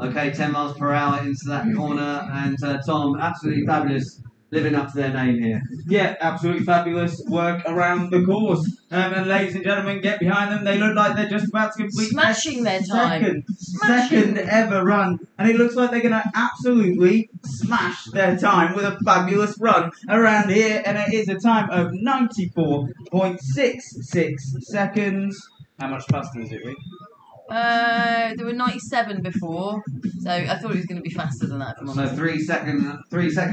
Okay, 10 miles per hour into that corner, and Tom, Absolutely Fabulous, living up to their name here. Yeah, Absolutely Fabulous work around the course. And ladies and gentlemen, get behind them. They look like they're just about to complete smashing their time. Second ever run. And it looks like they're going to absolutely smash their time with a fabulous run around here. And it is a time of 94.66 seconds. How much faster is it, Rick? There were 97 before, so I thought it was going to be faster than that. So 3 second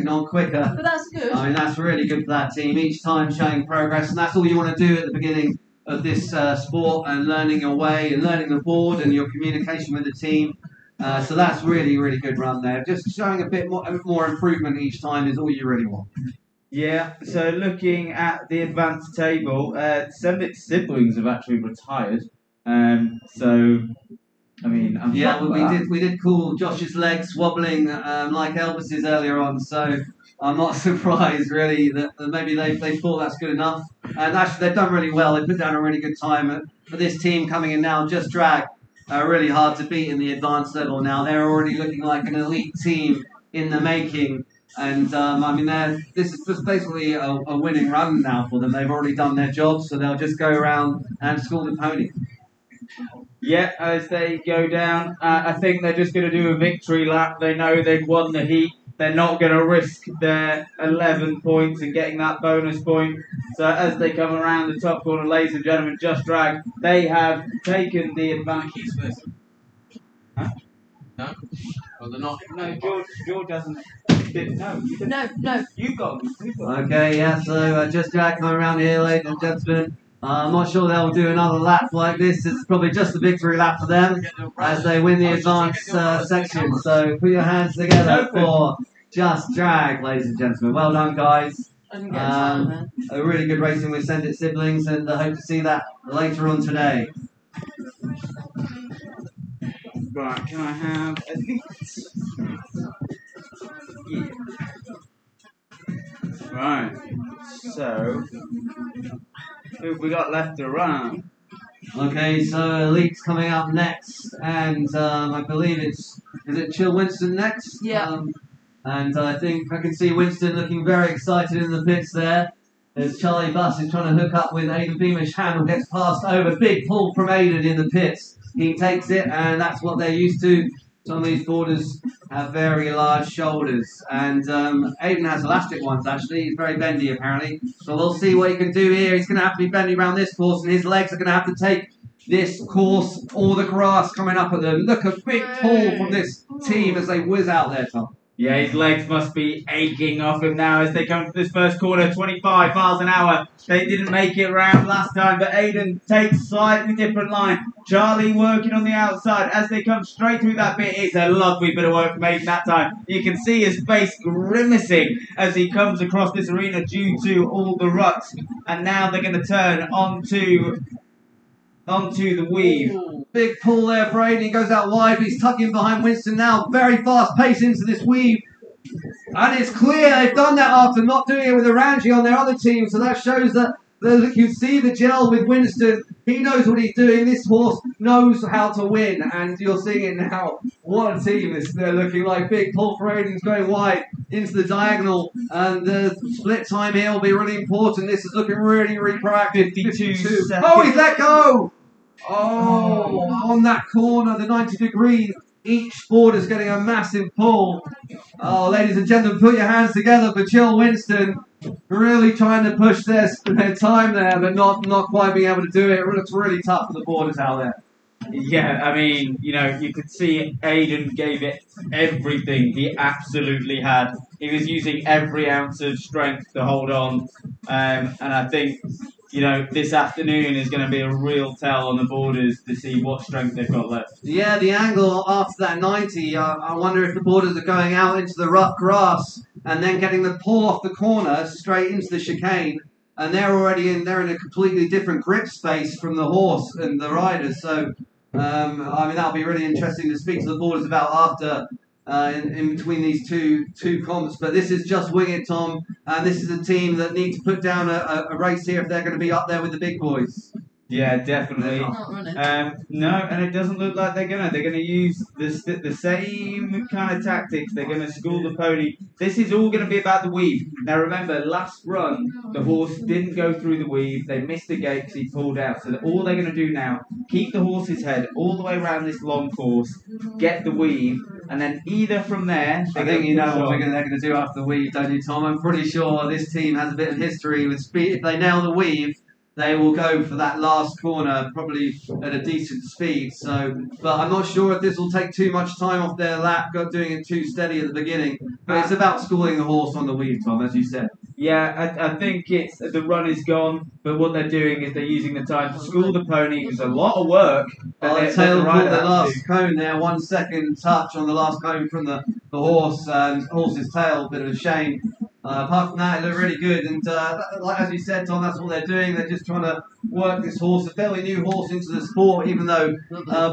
on quicker. But that's good. I mean, that's really good for that team. Each time showing progress, and that's all you want to do at the beginning of this sport, and learning your way and learning the board and your communication with the team. So that's really, really good run there. Just showing a bit more improvement each time is all you really want. Yeah, so looking at the advanced table, Sembit's siblings have actually retired. So, I mean, we did call Josh's legs wobbling like Elvis's earlier on, so I'm not surprised really that maybe they thought that's good enough. And actually, they've done really well. They put down a really good time. For this team coming in now, Just Drag, really hard to beat in the advanced level now. They're already looking like an elite team in the making. And I mean, this is just basically a winning run now for them. They've already done their job, so they'll just go around and school the pony. Yeah, as they go down, I think they're just going to do a victory lap. They know they've won the heat. They're not going to risk their 11 points and getting that bonus point. So as they come around the top corner, ladies and gentlemen, Just Drag, they have taken the advantage. Huh? No? Well, they're not. No, George hasn't. No. No. You've got them. Okay, yeah, so Just Drag coming around here, ladies and gentlemen. I'm not sure they'll do another lap like this. It's probably just a victory lap for them as they win the advanced section. So put your hands together for Just Drag, ladies and gentlemen. Well done, guys. A really good racing with Send It siblings, and I hope to see that later on today. Right, can I have a lead? Yeah. Right, so who have we got left to run? Okay, so Elite's coming up next, and I believe is it Chill Winston next? Yeah. And I think I can see Winston looking very excited in the pits there. As Charlie Buss is trying to hook up with Aidan Beamish. Handle gets passed over. Big pull from Aidan in the pits. He takes it, and that's what they're used to. Some of these boarders have very large shoulders, and Aidan has elastic ones actually. He's very bendy apparently, so we'll see what he can do here. He's going to have to be bendy around this course, and his legs are going to have to take this course, all the grass coming up at them. Look, a big pull from this team as they whiz out there, Tom. Yeah, his legs must be aching off him now as they come to this first corner, 25 miles an hour. They didn't make it round last time, but Aiden takes slightly different line. Charlie working on the outside as they come straight through that bit. It's a lovely bit of work from Aiden that time. You can see his face grimacing as he comes across this arena due to all the ruts. And now they're going to turn onto the weave. Big pull there for Aiden. He goes out wide, but he's tucking behind Winston now. Very fast pace into this weave. And it's clear they've done that after not doing it with Orangi on their other team. So that shows that you see the gel with Winston. He knows what he's doing. This horse knows how to win. And you're seeing it now. What a team. They're looking like. Big pull for Aiden's going wide into the diagonal. And the split time here will be really important. This is looking really, really proactive. 52 seconds. Oh, he's let go. Oh, on that corner, the 90 degrees. Each boarder's getting a massive pull. Oh, ladies and gentlemen, put your hands together for Chill Winston. Really trying to push their time there, but not quite being able to do it. It looks really tough for the boarders out there. Yeah, I mean, you could see Aiden gave it everything he absolutely had. He was using every ounce of strength to hold on. And I think, this afternoon is going to be a real tell on the boarders to see what strength they've got left. Yeah, the angle after that 90, I wonder if the boarders are going out into the rough grass and then getting the pull off the corner straight into the chicane. And they're in a completely different grip space from the horse and the riders. So, that'll be really interesting to speak to the boarders about after in between these two comps. But this is just Wing It, Tom, and this is a team that need to put down a race here if they're going to be up there with the big boys. Yeah, definitely. No, and it doesn't look like they're gonna. They're gonna use the same kind of tactics. They're gonna school the pony. This is all gonna be about the weave. Now remember, last run the horse didn't go through the weave. They missed the gate because he pulled out. So all they're gonna do now, keep the horse's head all the way around this long course, get the weave, and then either from there. I think you know what they're going to do after the weave, don't you, Tom? I'm pretty sure this team has a bit of history with speed. If they nail the weave, they will go for that last corner, probably at a decent speed. So, but I'm not sure if this will take too much time off their lap, doing it too steady at the beginning. But it's about schooling the horse on the weave, Tom, as you said. Yeah, I think it's the run is gone, but what they're doing is they're using the time to school the pony. It's a lot of work. The tail caught the last cone there, 1 second touch on the last cone from the horse and horse's tail, bit of a shame. Apart from that, it looked really good, and as you said, Tom, that's what they're doing. They're just trying to work this horse, a fairly new horse, into the sport, even though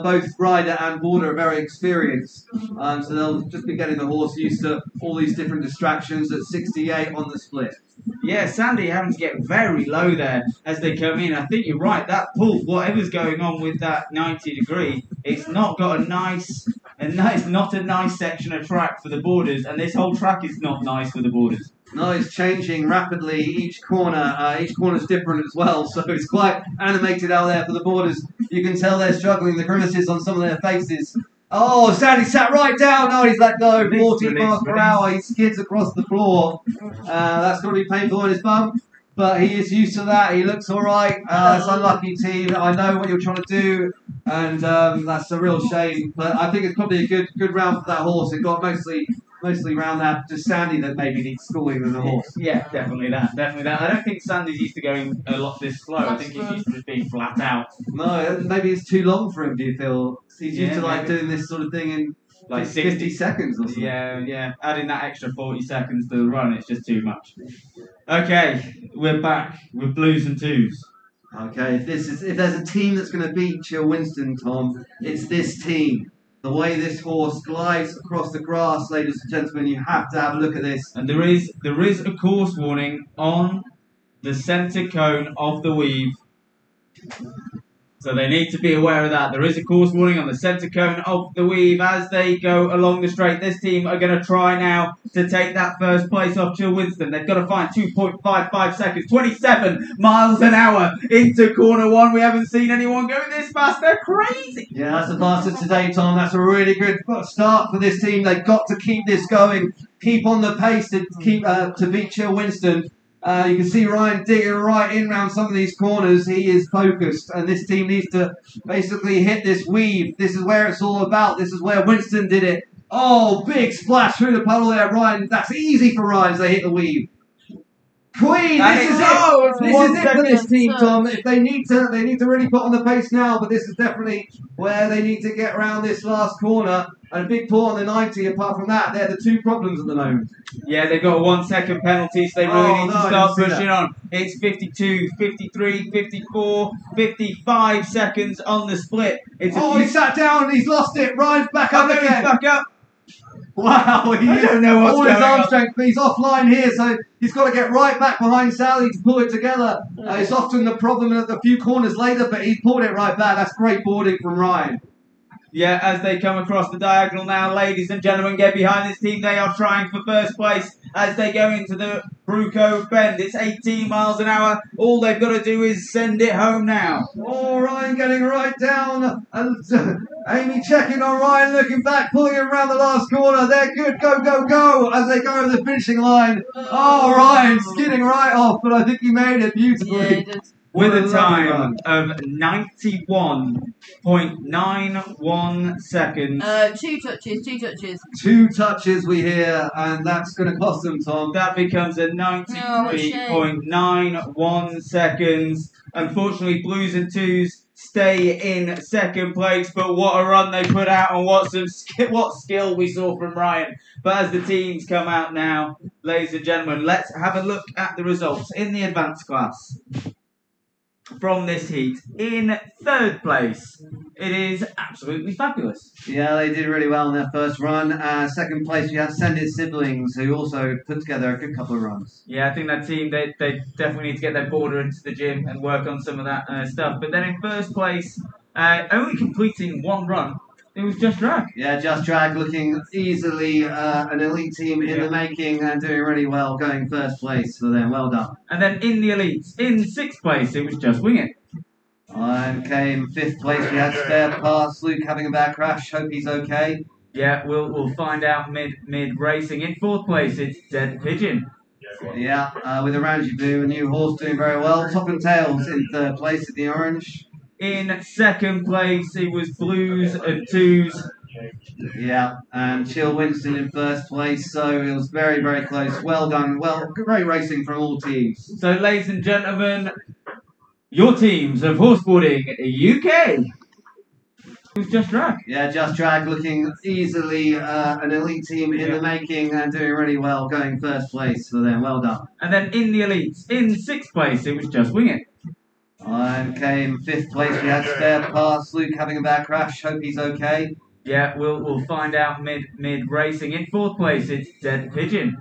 both rider and boarder are very experienced. So they'll just be getting the horse used to all these different distractions at 68 on the split. Yeah, Sandy having to get very low there as they come in. I think you're right. That pull, whatever's going on with that 90 degree, it's not got it's not a nice section of track for the boarders, and this whole track is not nice for the boarders. No, it's changing rapidly. Each corner's different as well, so it's quite animated out there for the boarders. You can tell they're struggling, the grimaces on some of their faces. Oh, Sandy sat right down. Oh, he's let go. 14 miles per hour. He skids across the floor. That's going to be painful on his bum, but he is used to that. He looks all right. It's unlucky, team. I know what you're trying to do, and that's a real shame. But I think it's probably a good round for that horse. It got mostly around that, just Sandy that maybe needs schooling as a horse. Yeah, definitely that. I don't think Sandy's used to going a lot this slow. I think he's used to just being flat out. No, maybe it's too long for him, do you feel? He's used to doing this sort of thing in like 50 seconds or something. Yeah. Adding that extra 40 seconds to the run, it's just too much. Okay, we're back with Blues and Twos. Okay, if there's a team that's going to beat Chill Winston, Tom, it's this team. The way this horse glides across the grass, ladies and gentlemen, you have to have a look at this. And there is a course warning on the centre cone of the weave. So they need to be aware of that. There is a course warning on the centre cone of the weave as they go along the straight. This team are going to try now to take that first place off Chill Winston. They've got to find 2.55 seconds, 27 miles an hour into corner one. We haven't seen anyone go this fast. They're crazy. Yeah, that's the fastest today, Tom. That's a really good start for this team. They've got to keep this going. Keep on the pace to beat Chill Winston. You can see Ryan digging right in around some of these corners. He is focused, and this team needs to basically hit this weave. This is where it's all about. This is where Winston did it. Oh, big splash through the puddle there, Ryan. That's easy for Ryan as they hit the weave. Queen, this is it. This is it for this team, Tom. If they need to really put on the pace now. But this is definitely where they need to get around this last corner. And a big pull on the 90. Apart from that, they're the two problems at the moment. Yeah, they've got a 1 second penalty, so they really need to start pushing on. It's 52, 53, 54, 55 seconds on the split. He sat down and he's lost it. Ryan's back up again. He's back up. Wow, I don't know what's all his going arm on. strength, but he's offline here, so he's got to get right back behind Sally to pull it together. It's often the problem at a few corners later, but he pulled it right back. That's great boarding from Ryan. Yeah, as they come across the diagonal now, ladies and gentlemen, get behind this team. They are trying for first place as they go into the Bruco Bend. It's 18 miles an hour. All they've got to do is send it home now. Oh, Ryan getting right down. And Amy checking on Ryan, looking back, pulling him around the last corner. They're good. Go, go, go as they go over the finishing line. Oh, Ryan skidding right off, but I think he made it beautifully. Yeah, he did. With a time of 91.91 seconds. Two touches. 2 touches we hear, and that's going to cost them, Tom. That becomes a 93.91 seconds. Unfortunately, Blues and Twos stay in second place, but what a run they put out and what skill we saw from Ryan. But as the teams come out now, ladies and gentlemen, let's have a look at the results in the advanced class. From this heat, in third place, it is absolutely fabulous. Yeah, they did really well in their first run. Second place, you have Sendit Siblings, who also put together a good couple of runs. Yeah, I think that team, they definitely need to get their border into the gym and work on some of that stuff. But then in first place, only completing 1 run, it was Just Drag. Yeah, Just Drag looking easily an elite team in the making and doing really well, going first place for them. Well done. And then in the elites, in 6th place, it was Just Wing It. And came 5th place. We had Spare Pass. Luke having a bad crash. Hope he's okay. Yeah, we'll find out mid racing. In 4th place, it's Dead Pigeon. Yeah, with a Ramsey Blue, a new horse doing very well. Top and Tails in 3rd place in the orange. In 2nd place, it was Blues and Twos. Yeah, and Chill Winston in 1st place, so it was very, very close. Well done. Well, great racing from all teams. So, ladies and gentlemen, your teams of Horseboarding UK. It was Just Drag. Yeah, Just Drag looking easily an elite team in the making and doing really well, going first place for them. Well done. And then in the elites, in 6th place, it was Just Wing It. And came 5th place. We had Spare Pass. Luke having a bad crash. Hope he's okay. Yeah, we'll find out mid racing. In 4th place, it's Dead Pigeon.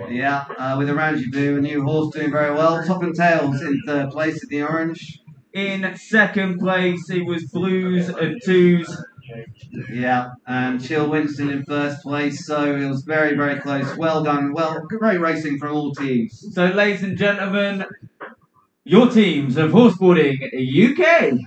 Yeah, with a Ramsey Blue, a new horse doing very well. Top and Tails in 3rd place in the orange. In 2nd place, it was Blues and Twos. Yeah, and Chill Winston in 1st place, so it was very, very close. Well done. Well, great racing from all teams. So, ladies and gentlemen, your teams of Horseboarding UK.